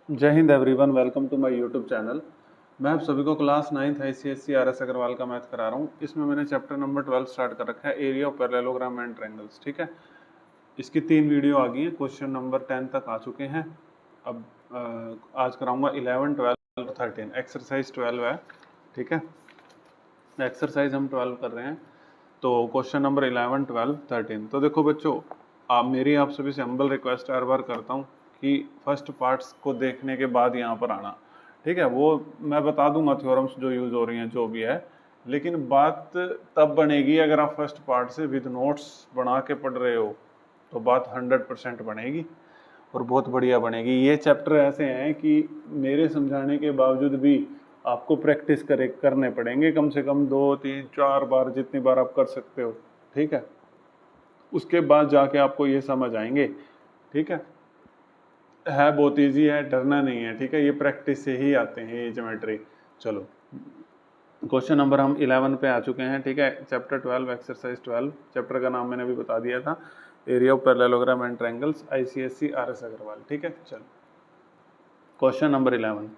जय हिंद everyone, welcome to my YouTube channel. मैं आप सभी को class 9th ICSE RS Agarwal का मैथ करा रहा हूँ। इसमें मैंने चैप्टर नंबर 12 स्टार्ट कर रखा है, area of parallelogram and triangles. ठीक है, इसकी 3 वीडियो आ गई हैं, क्वेश्चन नंबर 10 तक आ चुके हैं। अब आज कराऊंगा 11, 12, 13, एक्सरसाइज 12 है। ठीक है, एक्सरसाइज हम 12 कर रहे हैं, तो क्वेश्चन नंबर 11, 12, 13। तो देखो बच्चों, मेरी आप सभी से हम्बल रिक्वेस्ट हर बार करता हूँ कि फर्स्ट पार्ट्स को देखने के बाद यहाँ पर आना। ठीक है, वो मैं बता दूंगा थ्योरम्स जो यूज हो रही हैं जो भी है, लेकिन बात तब बनेगी अगर आप फर्स्ट पार्ट से विद नोट्स बना के पढ़ रहे हो, तो बात 100% बनेगी और बहुत बढ़िया बनेगी। ये चैप्टर ऐसे हैं कि मेरे समझाने के बावजूद भी आपको प्रैक्टिस करने पड़ेंगे, कम से कम 2, 3, 4 बार, जितनी बार आप कर सकते हो। ठीक है, उसके बाद जाके आपको ये समझ आएंगे। ठीक है बहुत इजी है, डरना नहीं है। ठीक है, ये प्रैक्टिस से ही आते हैं ये ज्योमेट्री। चलो, क्वेश्चन नंबर हम 11 पे आ चुके हैं। ठीक है, चैप्टर 12, एक्सरसाइज 12। चैप्टर का नाम मैंने अभी बता दिया था, area of parallelogram and triangles, ICSE RS Agarwal. ठीक है, चलो क्वेश्चन नंबर 11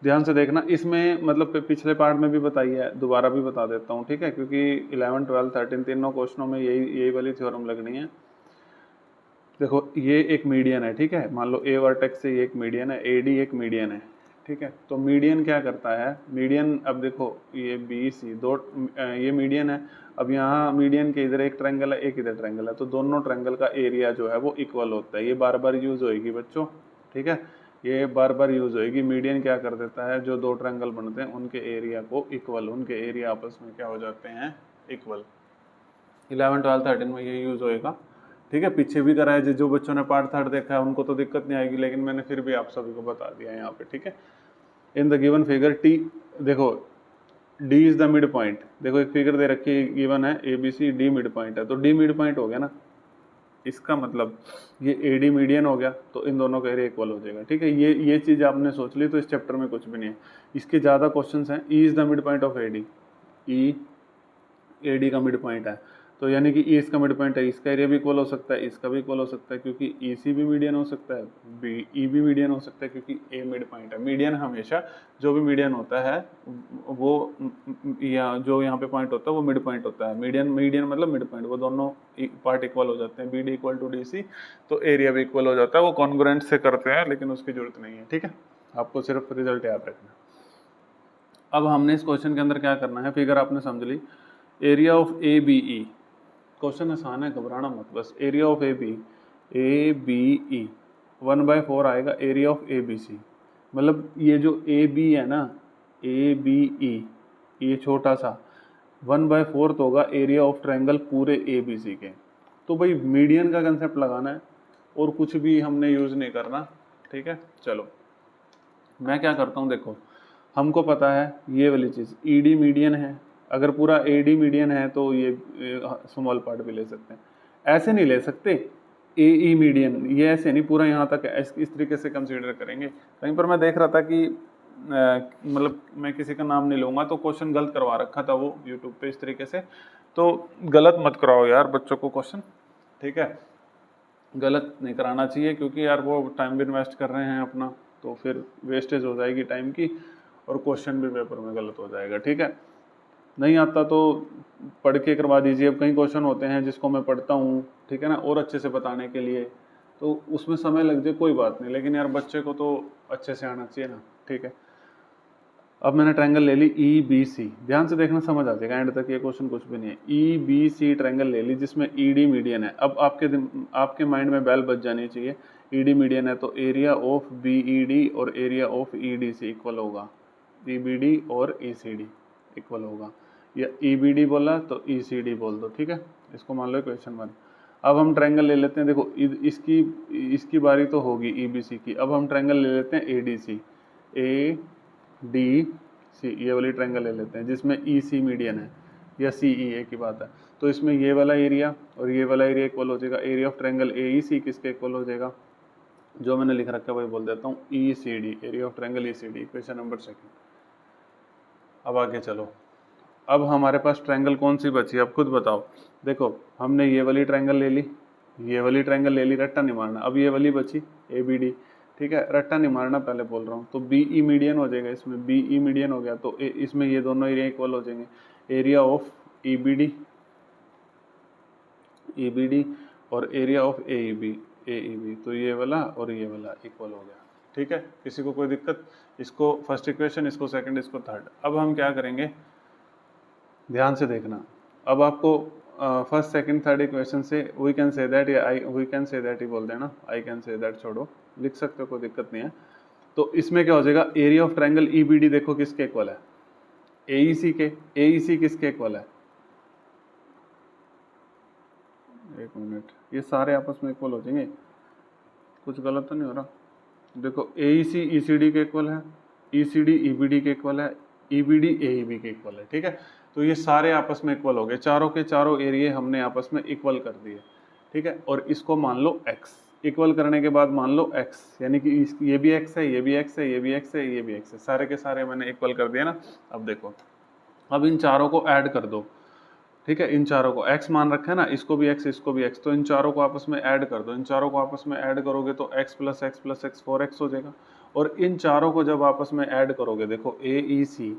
ध्यान से देखना। इसमें मतलब पिछले पार्ट में भी बताई है, दोबारा भी बता देता हूँ। ठीक है, क्योंकि 11, 12, 13 तीनों क्वेश्चनों में यही वाली थ्योरम लगनी है। देखो, ये एक मीडियन है। ठीक है, मान लो ए वर्टेक्स से ये एक मीडियन है, AD एक मीडियन है। ठीक है, तो मीडियन क्या करता है, मीडियन, अब देखो ये BC दो, ये मीडियन है। अब यहाँ मीडियन के इधर एक ट्रायंगल है, एक इधर ट्रायंगल है, तो दोनों ट्रायंगल का एरिया जो है वो इक्वल होता है। ये बार बार यूज होएगी बच्चों। ठीक है, ये बार बार यूज होएगी। मीडियन क्या कर देता है, जो दो ट्रायंगल बनते हैं उनके एरिया को इक्वल, उनके एरिया आपस में क्या हो जाते हैं, इक्वल। 11, 12, 13 में ये यूज होएगा। ठीक है, पीछे भी करा है, जो बच्चों ने पार्ट थर्ड देखा है उनको तो दिक्कत नहीं आएगी, लेकिन मैंने फिर भी आप सभी को बता दिया है यहाँ पे। ठीक है, in the given figure T, देखो D is the midpoint. देखो एक फिगर दे रखी है, गिवन है ABC, डी मिड पॉइंट है, तो डी मिड पॉइंट हो गया ना। इसका मतलब ये AD मीडियन हो गया, तो इन दोनों का एरिया इक्वल हो जाएगा। ठीक है, ये चीज आपने सोच ली तो इस चैप्टर में कुछ भी नहीं है। इसके ज्यादा क्वेश्चंस हैं। E is the mid point of AD, E AD का मिड पॉइंट है, तो यानी कि E इसका मिड पॉइंट है, इसका एरिया भी इक्वल हो सकता है, इसका भी इक्वल हो सकता है, क्योंकि EC भी मीडियन हो सकता है, E भी मीडियन हो सकता है, क्योंकि A मिड पॉइंट है। मीडियन हमेशा, जो भी मीडियन होता है वो, या जो यहाँ पे पॉइंट होता है वो मिड पॉइंट होता है। मीडियन मीडियन मतलब मिड पॉइंट, वो दोनों पार्ट इक्वल हो जाते हैं। BD इक्वल टू DC, तो एरिया भी इक्वल हो जाता है। वो कॉन्ग्रुएंट से करते हैं, लेकिन उसकी जरूरत नहीं है। ठीक है, आपको सिर्फ रिजल्ट याद रखना। अब हमने इस क्वेश्चन के अंदर क्या करना है, फिगर आपने समझ ली, एरिया ऑफ ABE। क्वेश्चन आसान है, घबराना मत, बस एरिया ऑफ ABE 1/4 आएगा एरिया ऑफ ABC। मतलब ये जो AB है ना, ABE, ये छोटा सा 1/4 तो होगा एरिया ऑफ ट्रायंगल पूरे ABC के। तो भाई मीडियन का कंसेप्ट लगाना है, और कुछ भी हमने यूज नहीं करना। ठीक है, चलो मैं क्या करता हूँ, देखो हमको पता है ये वाली चीज़ ED मीडियन है। अगर पूरा AD मीडियन है तो ये स्मॉल पार्ट भी ले सकते हैं, ऐसे नहीं ले सकते। AE मीडियन, ये ऐसे नहीं पूरा यहाँ तक है, इस तरीके से कंसीडर करेंगे। कहीं पर मैं देख रहा था कि मतलब मैं किसी का नाम नहीं लूँगा, तो क्वेश्चन गलत करवा रखा था वो यूट्यूब पे इस तरीके से। तो गलत मत कराओ यार बच्चों को क्वेश्चन। ठीक है, गलत नहीं कराना चाहिए, क्योंकि यार वो टाइम भी इन्वेस्ट कर रहे हैं अपना, तो फिर वेस्टेज हो जाएगी टाइम की, और क्वेश्चन भी पेपर में गलत हो जाएगा। ठीक है, नहीं आता तो पढ़ के करवा दीजिए। अब कई क्वेश्चन होते हैं जिसको मैं पढ़ता हूँ, ठीक है ना, और अच्छे से बताने के लिए, तो उसमें समय लग जाए कोई बात नहीं, लेकिन यार बच्चे को तो अच्छे से आना चाहिए ना। ठीक है, अब मैंने ट्रायंगल ले ली EBC, ध्यान से देखना, समझ आ जाएगा एंड तक, ये क्वेश्चन कुछ भी नहीं है। EBC ट्रायंगल ले ली जिसमें ED मीडियन है। अब आपके माइंड में बेल बज जानी चाहिए, ED मीडियन है तो एरिया ऑफ BED और एरिया ऑफ EDC इक्वल होगा, EBD और ECD इक्वल होगा, या EBD बोला तो ECD बोल दो। ठीक है, इसको मान लो क्वेश्चन 1। अब हम ट्रायंगल ले लेते हैं, देखो इसकी इसकी बारी तो होगी EBC की। अब हम ट्रायंगल ले लेते हैं ADC, ADC, ये वाली ट्रायंगल ले लेते हैं जिसमें EC मीडियन है, या CE एक ही बात है। तो इसमें ये वाला एरिया और ये वाला एरिया इक्वल हो जाएगा। एरिया ऑफ ट्रायंगल AEC किसके इक्वल हो जाएगा, जो मैंने लिख रखा है वही बोल देता हूँ, ECD, area of triangle ECD, question number 2। अब आगे चलो, अब हमारे पास ट्रायंगल कौन सी बची, अब खुद बताओ। देखो हमने ये वाली ट्रायंगल ले ली, ये वाली ट्रायंगल ले ली, रट्टा नहीं मारना। अब ये वाली बची ABD, ठीक है, रट्टा नहीं मारना, पहले बोल रहा हूँ। तो बी ई मीडियन हो जाएगा, इसमें बी ई मीडियन हो गया तो इसमें ये दोनों एरिया इक्वल हो जाएंगे। Area of E B D और area of A E B, तो ये वाला और ये वाला इक्वल हो गया। ठीक है, किसी को कोई दिक्कत? इसको फर्स्ट इक्वेशन, इसको सेकंड, इसको थर्ड। अब हम क्या करेंगे, ध्यान से देखना। अब आपको फर्स्ट सेकंड थर्ड इक्वेशन से वी कैन से दैट या वी कैन से दैट ही बोल देना, आई कैन से दैट छोड़ो, लिख सकते हो, कोई दिक्कत नहीं है। तो इसमें क्या हो जाएगा, एरिया ऑफ ट्रायंगल ईबीडी देखो किसके इक्वल है, एईसी के। एईसी किसके इक्वल है, एक मिनट, ये सारे आपस में इक्वल हो जाएंगे, कुछ गलत तो नहीं हो रहा? देखो एईसी ईसीडी के इक्वल है, ईसीडी ईबीडी के इक्वल है, ईबीडी एईबी के इक्वल है। ठीक है, तो ये सारे आपस में इक्वल हो गए, चारों के चारों एरिया हमने आपस में इक्वल कर दिए। ठीक है, और इसको मान लो x, इक्वल करने के बाद मान लो x, यानी कि ये भी x है, ये भी x है, ये भी x है, ये भी x है, सारे के सारे मैंने इक्वल कर दिया ना। अब देखो, अब इन चारों को ऐड कर दो। ठीक है, इन चारों को x मान रखा है ना, इसको भी x, इसको भी x, तो इन चारों को आपस में ऐड कर दो। इन चारों को आपस में ऐड करोगे तो x plus x plus x 4x हो जाएगा। और इन चारों को जब आपस में ऐड करोगे, देखो A E C,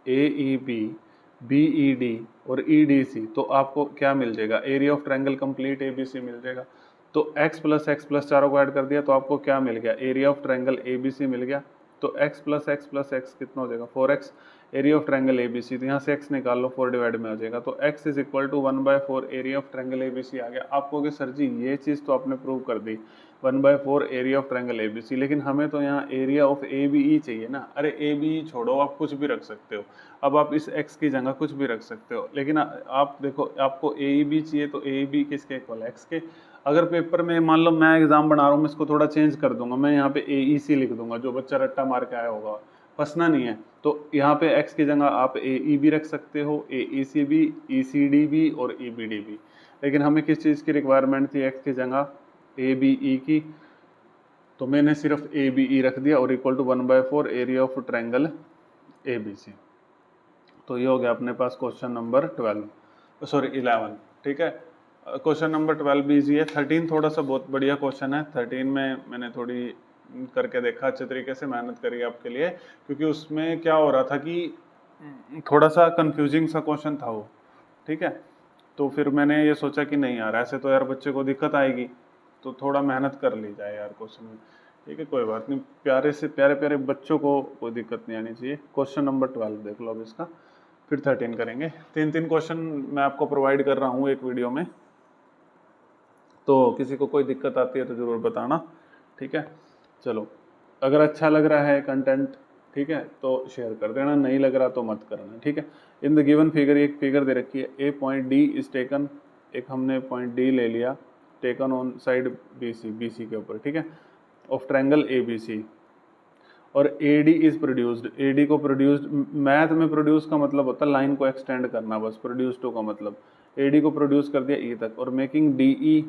A E B, B E D और ई डी सी, तो आपको क्या मिल जाएगा, area of triangle complete A B C मिल जाएगा। तो x प्लस चारों को ऐड कर दिया तो आपको क्या मिल गया, area of triangle A B C मिल गया। तो x प्लस एक्स कितना हो जाएगा, 4x, area of triangle A B C, तो यहाँ से x निकाल लो, 4 डिवाइड में आ जाएगा। तो x is equal to 1/4 area of triangle A B C आ गया। आपको कि सर जी ये चीज़ तो आपने प्रूव कर दी, 1/4 area of triangle A B C, लेकिन हमें तो यहाँ area of A B E चाहिए ना। अरे ए बी ई छोड़ो, आप कुछ भी रख सकते हो। अब आप इस x की जगह कुछ भी रख सकते हो, लेकिन आप देखो, आपको ए ई बी चाहिए तो ए ई बी किसके इक्वल है, x के। अगर पेपर में मान लो मैं एग्जाम बना रहा हूँ, मैं इसको थोड़ा चेंज कर दूंगा, मैं यहाँ पे ए ई सी लिख दूंगा, जो बच्चा रट्टा मार के आया होगा, फंसना नहीं है। तो यहाँ पे x की जगह आप ए ई बी रख सकते हो, ए E C B, E C D B और ई बी डी बी। लेकिन हमें किस चीज़ की रिक्वायरमेंट थी, x की जगह ए बी ई की, तो मैंने सिर्फ ए बी ई रख दिया और equal to 1/4 area of triangle A B C. तो ये हो गया अपने पास क्वेश्चन नंबर 11। ठीक है, क्वेश्चन नंबर 12 भी इजी है। 13 थोड़ा सा बहुत बढ़िया क्वेश्चन है। 13 में मैंने थोड़ी करके देखा, अच्छे तरीके से मेहनत करी आपके लिए, क्योंकि उसमें क्या हो रहा था कि थोड़ा सा कंफ्यूजिंग सा क्वेश्चन था वो। ठीक है, तो फिर मैंने ये सोचा कि नहीं यार, ऐसे तो यार बच्चे को दिक्कत आएगी, तो थोड़ा मेहनत कर ली जाए यार क्वेश्चन में। ठीक है, कोई बात नहीं, प्यारे से प्यारे प्यारे बच्चों को कोई दिक्कत नहीं आनी चाहिए। क्वेश्चन नंबर 12 देख लो अब इसका, फिर 13 करेंगे। 3 क्वेश्चन मैं आपको प्रोवाइड कर रहा हूँ एक वीडियो में, तो किसी को कोई दिक्कत आती है तो ज़रूर बताना। ठीक है, चलो, अगर अच्छा लग रहा है कंटेंट, ठीक है, तो शेयर कर देना, नहीं लग रहा तो मत करना। ठीक है, इन द गिवन फिगर, एक फिगर दे रखी है, A point D is taken, एक हमने पॉइंट डी ले लिया, taken on side B C के ऊपर, ठीक है, of triangle A B C, और A D is produced, A D को प्रोड्यूस्ड, मैथ में प्रोड्यूस का मतलब होता है लाइन को एक्सटेंड करना, बस प्रोड्यूस टू का मतलब ए डी को प्रोड्यूस कर दिया ई तक, और मेकिंग डी ई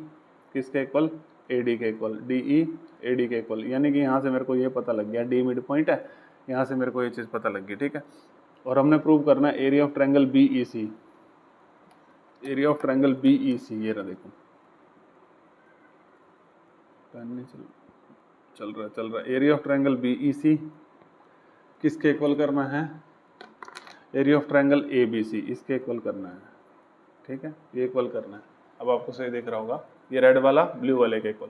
किसके इक्वल, ए डी के equal, D E A D के इक्वल, यानी कि यहाँ से मेरे को ये पता लग गया डी मिड पॉइंट है, यहाँ से मेरे को ये चीज़ पता लग गई। ठीक है, और हमने प्रूव करना है area of triangle B E C, area of triangle B E C, ये रहा देखो, पेन नहीं चल रहा, area of triangle B E C किसके इक्वल करना है, area of triangle A B C, इसके इक्वल करना है। ठीक है, ये इक्वल करना है, अब आपको सही दिख रहा होगा, ये रेड वाला ब्लू वाले के इक्वल।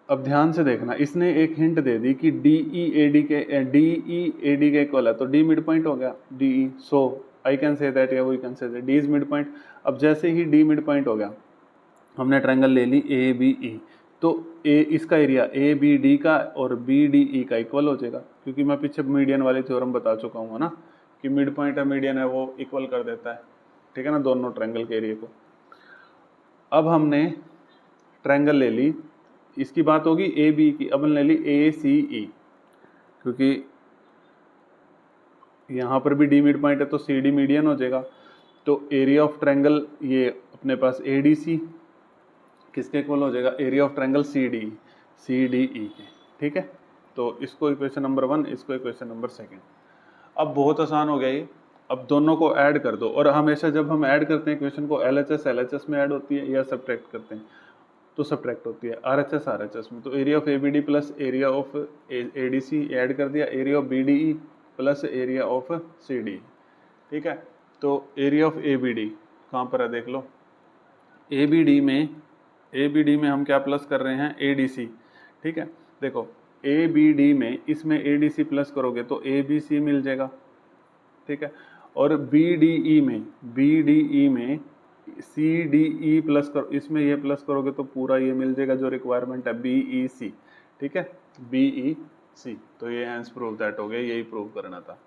अब ध्यान से देखना, इसने एक हिंट दे दी कि डी ई ए डी के इक्वल है, तो डी मिड पॉइंट हो गया, D E, so I can say that या we can say that D is midpoint. अब जैसे ही डी मिड पॉइंट हो गया, हमने ट्रायंगल ले ली ए बी ई, तो ए इसका एरिया ए बी डी का और बी डी ई का इक्वल हो जाएगा, क्योंकि मैं पीछे मीडियन वाली थ्योरम बता चुका हूँ ना, कि मिड पॉइंट है मीडियन है वो इक्वल कर देता है। ठीक है ना, दोनों ट्रायंगल के एरिया को। अब हमने ट्रायंगल ले ली, इसकी बात होगी ए बी की, अब ले ली ए सी ई, क्योंकि यहाँ पर भी डी मिड पॉइंट है तो सी डी मीडियन हो जाएगा। तो एरिया ऑफ ट्रायंगल ये अपने पास ए डी सी किसके इक्वल हो जाएगा, area of triangle C D E के। ठीक है, तो इसको इक्वेशन नंबर 1, इसको इक्वेशन नंबर 2। अब बहुत आसान हो गया ये, अब दोनों को ऐड कर दो, और हमेशा जब हम ऐड करते हैं इक्वेशन को, एल एच एस में ऐड होती है या सब्ट्रैक्ट करते हैं, तो सब्ट्रैक्ट होती है RHS RHS में। तो area of ABD plus area of ADC add कर दिया, area of BDE plus area of CD, ठीक है। तो एरिया ऑफ ABD कहाँ पर है देख लो, ABD में हम क्या प्लस कर रहे हैं, ADC, ठीक है। देखो ABD में इसमें ADC प्लस करोगे तो ABC मिल जाएगा, ठीक है। और BDE में CDE प्लस करो, इसमें ये प्लस करोगे तो पूरा ये मिल जाएगा जो रिक्वायरमेंट है BEC, ठीक है, BEC। तो ये हैंस प्रूव दैट हो गया, यही प्रूव करना था,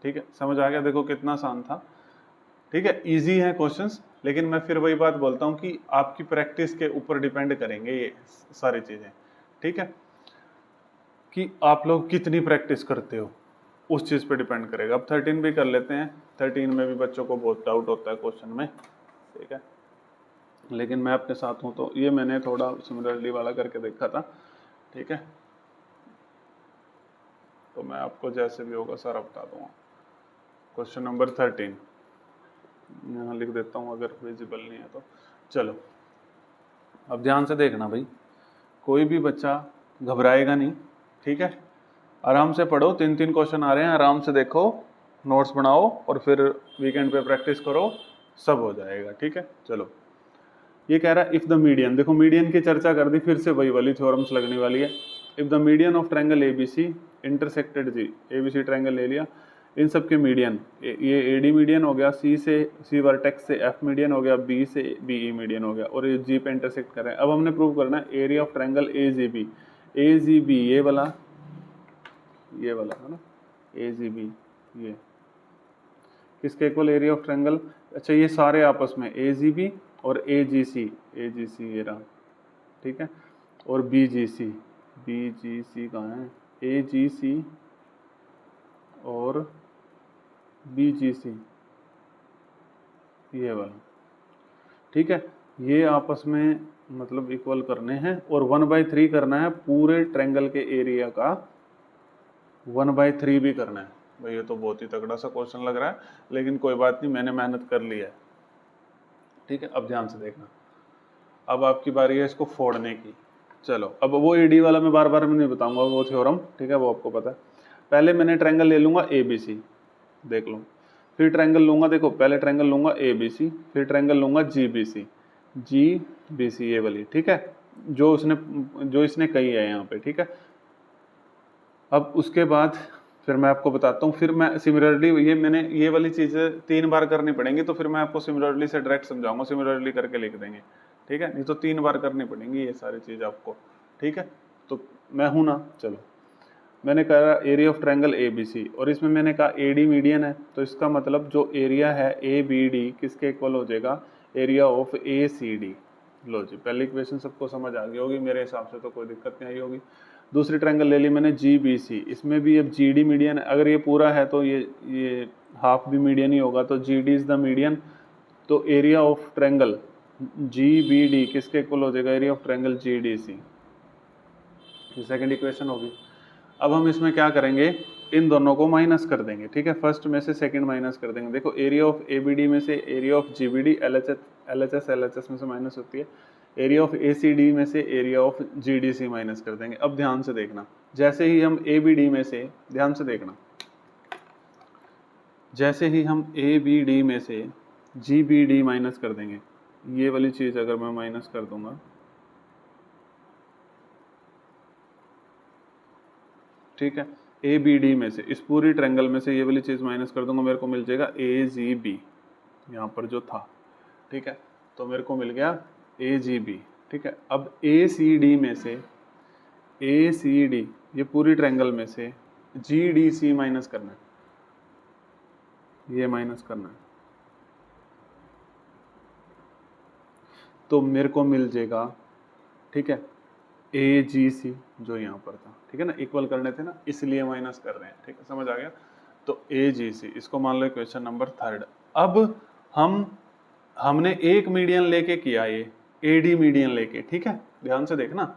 ठीक है। समझ आ गया, देखो कितना आसान था, ठीक है। इजी है क्वेश्चंस, लेकिन मैं फिर वही बात बोलता हूँ कि आपकी प्रैक्टिस के ऊपर डिपेंड करेंगे ये सारी चीजें, ठीक है, कि आप लोग कितनी प्रैक्टिस करते हो उस चीज पे डिपेंड करेगा। अब 13 भी कर लेते हैं, 13 में भी बच्चों को बहुत डाउट होता है क्वेश्चन में, ठीक है, लेकिन मैं अपने साथ हूँ तो ये मैंने थोड़ा सिमिलरली वाला करके देखा था, ठीक है। तो मैं आपको जैसे भी होगा सारा बता दूंगा। क्वेश्चन नंबर 13 यहाँ लिख देता हूँ अगर विजिबल नहीं है तो। चलो अब ध्यान से देखना भाई, कोई भी बच्चा घबराएगा नहीं, ठीक है। आराम से पढ़ो, 3 क्वेश्चन आ रहे हैं, आराम से देखो, नोट्स बनाओ और फिर वीकेंड पे प्रैक्टिस करो, सब हो जाएगा, ठीक है। चलो ये कह रहा है इफ द मीडियन, देखो मीडियन की चर्चा कर दी, फिर से वही वाली थ्योरम्स लगने वाली है। If the median of triangle ABC intersected G, ABC triangle ले लिया, इन सब के मीडियन, ये AD मीडियन हो गया, C वर्टेक्स से F मीडियन हो गया, B से BE मीडियन हो गया, और ये G पे इंटरसेक्ट कर रहे हैं। अब हमने प्रूव करना है एरिया ऑफ ट्रायंगल AGB ये वाला है ना, AGB ये किसके इक्वल एरिया ऑफ ट्रायंगल, अच्छा ये सारे आपस में AGB और AGC ये रहा, ठीक है, और BGC कहाँ है, AGC और BGC ये वाला, ठीक है। ये आपस में मतलब इक्वल करने हैं और 1/3 करना है पूरे ट्रायंगल के एरिया का, 1/3 भी करना है भाई। ये तो बहुत ही तगड़ा सा क्वेश्चन लग रहा है, लेकिन कोई बात नहीं, मैंने मेहनत कर ली है, ठीक है। अब ध्यान से देखना, अब आपकी बारी है इसको फोड़ने की। चलो अब वो AD वाला मैं बार बार नहीं बताऊंगा, वो थ्योरम, ठीक है, वो आपको पता है। पहले मैंने ट्रायंगल ले लूंगा ABC, देख लो, फिर ट्रायंगल लूंगा, देखो पहले ट्रायंगल लूंगा ABC, फिर ट्रायंगल लूंगा GBC ये वाली, ठीक है, जो इसने कही है यहाँ पे, ठीक है। अब उसके बाद फिर मैं आपको बताता हूँ, फिर मैं सिमिलरली ये वाली चीज़ें 3 बार करनी पड़ेंगी, तो फिर मैं आपको सिमिलरली से डायरेक्ट समझाऊंगा, सिमिलरली करके लिख देंगे, ठीक है, नहीं तो 3 बार करनी पड़ेंगी ये सारी चीज़ आपको, ठीक है। तो मैं हूँ ना, चलो मैंने कहा एरिया ऑफ ट्रायंगल ABC और इसमें मैंने कहा AD मीडियन है, तो इसका मतलब जो एरिया है ABD किसके इक्वल हो जाएगा, एरिया ऑफ ACD। लो जी, पहली इक्वेशन सबको समझ आ गई होगी, मेरे हिसाब से तो कोई दिक्कत नहीं आई होगी। दूसरी ट्रायंगल ले ली मैंने GBC, इसमें भी अब GD मीडियन है, अगर ये पूरा है तो ये हाफ भी मीडियन ही होगा, तो GD इज द मीडियन, तो एरिया ऑफ ट्रायंगल GBD किसके इक्वल हो जाएगा, एरिया ऑफ ट्रायंगल GDC। ये सेकंड इक्वेशन होगी। अब हम इसमें क्या करेंगे, इन दोनों को माइनस कर देंगे, ठीक है, फर्स्ट में से सेकंड माइनस कर देंगे। देखो एरिया ऑफ ABD में से एरिया ऑफ GBD LHS में से माइनस होती है, एरिया ऑफ ACD में से एरिया ऑफ GDC माइनस कर देंगे। अब ध्यान से देखना, जैसे ही हम ABD में से, ध्यान से देखना, जैसे ही हम ABD में से GBD माइनस कर देंगे, ये वाली चीज अगर मैं माइनस कर दूंगा, ठीक है, ABD में से इस पूरी ट्रायंगल में से ये वाली चीज माइनस कर दूंगा, मेरे को मिल जाएगा AGB, यहाँ पर जो था, ठीक है, तो मेरे को मिल गया AGB, ठीक है। अब ACD में से ACD ये पूरी ट्रायंगल में से GDC माइनस करना है, ये माइनस करना है, तो मेरे को मिल जाएगा, ठीक है, AGC जो यहाँ पर था, ठीक है ना, इक्वल करने थे ना, इसलिए माइनस कर रहे हैं, ठीक है, समझ आ गया। तो AGC इसको मान लो क्वेश्चन नंबर 3। अब हमने एक मीडियन लेके किया, ये AD मीडियन लेके, ठीक है, ध्यान से देखना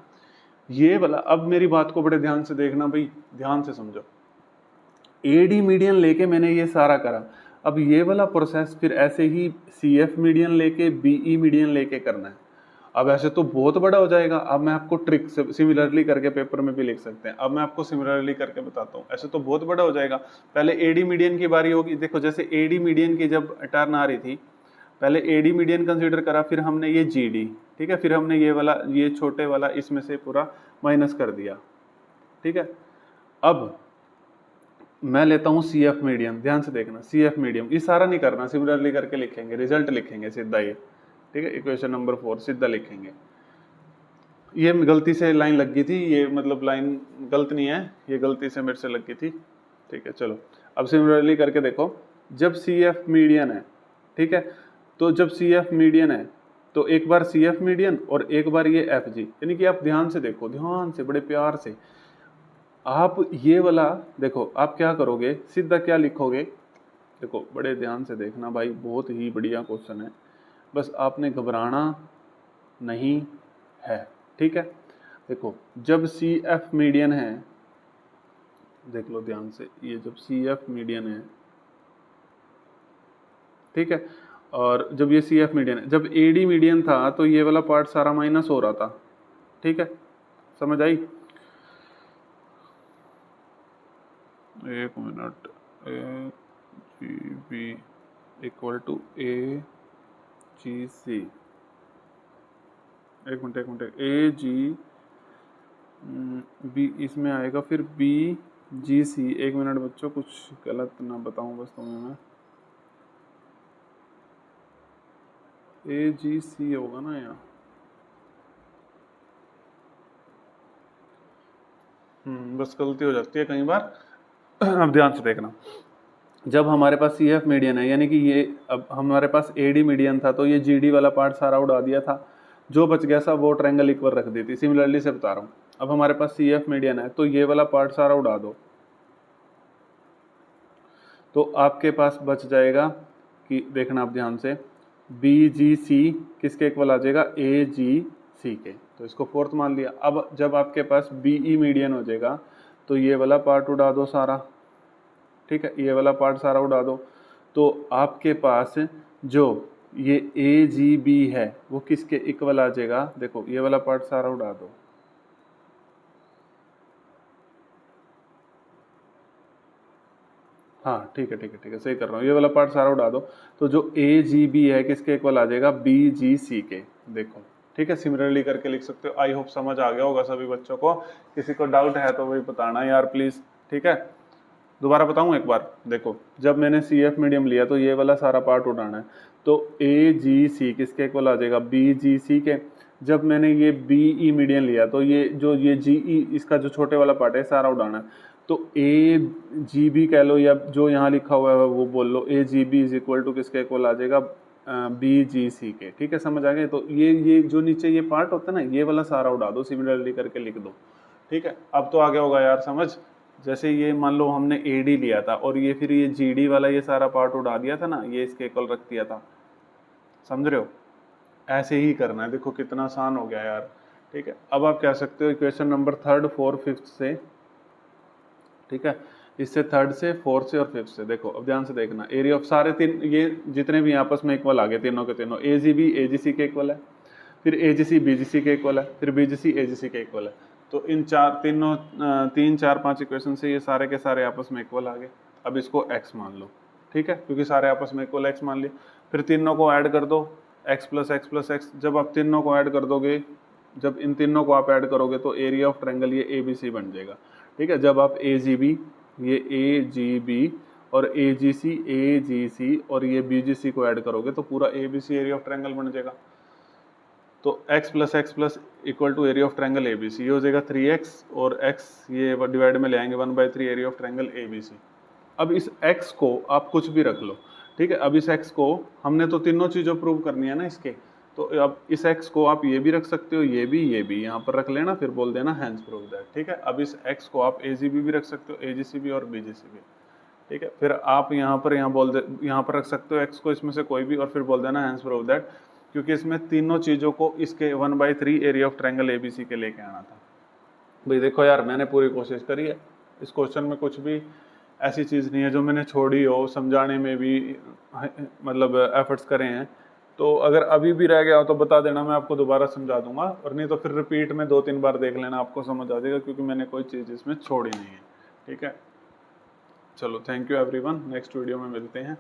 ये वाला। अब मेरी बात को बड़े ध्यान से देखना भाई, ध्यान से समझो, AD मीडियन लेके मैंने ये सारा करा, अब ये वाला प्रोसेस फिर ऐसे ही CF मीडियन लेके BE मीडियन लेके करना है। अब ऐसे तो बहुत बड़ा हो जाएगा। अब मैं आपको ट्रिक से सिमिलरली करके पेपर में भी लिख सकते हैं। अब मैं आपको सिमिलरली करके बताता हूँ, ऐसे तो बहुत बड़ा हो जाएगा। पहले एडी मीडियन की बारी होगी। देखो जैसे एडी मीडियन की जब टर्न आ रही थी, पहले एडी मीडियन कंसीडर करा, फिर हमने ये जीडी, ठीक है, फिर हमने ये वाला, ये छोटे वाला इसमें से पूरा माइनस कर दिया, ठीक है। अब मैं लेता हूँ सी एफ मीडियम, ध्यान से देखना, सी एफ मीडियम, ये सारा नहीं करना, सिमिलरली करके लिखेंगे, रिजल्ट लिखेंगे सीधा ये, ठीक है। इक्वेशन नंबर 4 सीधा लिखेंगे। ये गलती से लाइन लग गई थी, ये मतलब लाइन गलत नहीं है, ये गलती से मेरे से लग गई थी, ठीक है। चलो अब सिमिलरली करके देखो, जब सी एफ मीडियन है, ठीक है, तो जब सी एफ मीडियन है तो एक बार सी एफ मीडियन और एक बार ये एफ जी, यानी कि आप ध्यान से देखो, ध्यान से, बड़े प्यार से आप ये वाला देखो, आप क्या करोगे, सीधा क्या लिखोगे, देखो बड़े ध्यान से देखना भाई, बहुत ही बढ़िया क्वेश्चन है, बस आपने घबराना नहीं है, ठीक है। देखो जब सी एफ मीडियन है, देख लो ध्यान से, ये जब सी एफ मीडियन है, ठीक है, और जब ये सी एफ मीडियन है, जब ए डी मीडियन था तो ये वाला पार्ट सारा माइनस हो रहा था, ठीक है, समझ आई। एक minute, A G B equal to A G C, एक मिनट, ए जी बी इसमें आएगा, फिर बी जी सी, एक मिनट बच्चों, कुछ गलत ना बताऊं बस तुम्हें मैं, ए जी सी होगा ना यहाँ, बस गलती हो जाती है कई बार। अब ध्यान से देखना, जब हमारे पास सी एफ मीडियन है, यानी कि ये अब हमारे पास ए डी मीडियन था, तो ये जी डी वाला पार्ट सारा उड़ा दिया था, जो बच गया था वो ट्रायंगल इक्वल रख दी थी, सिमिलरली से बता रहा हूँ। अब हमारे पास सी एफ मीडियन है तो ये वाला पार्ट सारा उड़ा दो, तो आपके पास बच जाएगा कि, देखना आप ध्यान से, बी जी सी किसके इक्वल आ जाएगा, ए जी सी के, तो इसको फोर्थ मान लिया। अब जब आपके पास बी ई मीडियन हो जाएगा तो ये वाला पार्ट उड़ा दो सारा, ठीक है, ये वाला पार्ट सारा उड़ा दो, तो आपके पास जो ये ए जी बी है वो किसके इक्वल आ जाएगा, देखो ये वाला पार्ट सारा उड़ा दो, हाँ ठीक है, सही कर रहा हूँ, ये वाला पार्ट सारा उड़ा दो, तो जो ए जी बी है किसके इक्वल आ जाएगा, बी जी सी के, देखो, ठीक है, सिमिलरली करके लिख सकते हो। आई होप समझ आ गया होगा सभी बच्चों को, किसी को डाउट है तो वही बताना यार प्लीज, ठीक है। दोबारा बताऊं एक बार, देखो जब मैंने सी एफ मीडियम लिया तो ये वाला सारा पार्ट उठाना है, तो ए जी सी किसके इक्वल आ जाएगा, बी जी सी के। जब मैंने ये बी ई मीडियम लिया तो ये जो ये जी ई इसका जो छोटे वाला पार्ट है सारा उड़ाना है, तो ए जी बी कह लो या जो यहाँ लिखा हुआ है वो बोल लो, A G B is equal to किसके इक्वल आ जाएगा, बी जी सी के, ठीक है, समझ आ गए। तो ये जो नीचे ये पार्ट होता है ना, ये वाला सारा उड़ा दो, सिमिलरली करके लिख दो, ठीक है। अब तो आ गया होगा यार समझ, जैसे ये मान लो हमने ए डी लिया था और ये फिर ये जी डी वाला ये सारा पार्ट उड़ा दिया था ना, ये इसके इक्वल रख दिया था, समझ रहे हो, ऐसे ही करना है। देखो कितना आसान हो गया यार, ठीक है। अब आप कह सकते हो इक्वेशन नंबर 3, 4, 5 से, ठीक है, इससे 3 से 4 से और 5 से, देखो अब ध्यान से देखना, एरिया ऑफ सारे तीन ये जितने भी आपस में इक्वल आ गए, तीनों के तीनों, ए जी बी ए जी सी के इक्वल है, फिर ए जी सी बी जी सी के इक्वल है, फिर बी जी सी ए जी सी के इक्वल है, तो इन तीन, 4, 5 इक्वेशन से ये सारे के सारे आपस में इक्वल आ गए। अब इसको x मान लो, ठीक है, क्योंकि सारे आपस में इक्वल x मान लिए, फिर तीनों को ऐड कर दो, x plus x plus x. जब आप तीनों को ऐड कर दोगे, जब इन तीनों को आप ऐड करोगे तो एरिया ऑफ ट्रायंगल ये ए बी सी बन जाएगा, ठीक है। जब आप ए जी बी, ये ए जी बी और ए जी सी और ये बी जी सी को ऐड करोगे तो पूरा A B C area of triangle बन जाएगा। तो x plus equal to area of triangle A B C, ये हो जाएगा 3x, और x ये डिवाइड में ले आएंगे 1/3 area of triangle A B C. अब इस x को आप कुछ भी रख लो, ठीक है। अब इस x को हमने तो तीनों चीज़ों प्रूव करनी है ना इसके, तो अब इस x को आप ये भी रख सकते हो, ये भी यहाँ पर रख लेना, फिर बोल देना हैंस प्रूव दैट, ठीक है। अब इस x को आप ए जी बी भी रख सकते हो, ए जी सी भी और बी जी सी भी, ठीक है। फिर आप यहाँ पर रख सकते हो x को इसमें से कोई भी, और फिर बोल देना हैंस प्रूव दैट, क्योंकि इसमें तीनों चीज़ों को इसके 1/3 एरिया ऑफ ट्रायंगल एबीसी के लेके आना था। भाई देखो यार मैंने पूरी कोशिश करी है, इस क्वेश्चन में कुछ भी ऐसी चीज़ नहीं है जो मैंने छोड़ी हो, समझाने में भी मतलब एफर्ट्स करे हैं, तो अगर अभी भी रह गया हो तो बता देना, मैं आपको दोबारा समझा दूंगा, और नहीं तो फिर रिपीट में 2-3 बार देख लेना, आपको समझ आ जाएगा, क्योंकि मैंने कोई चीज़ इसमें छोड़ी नहीं है। ठीक है, चलो thank you everyone, next video में मिलते हैं।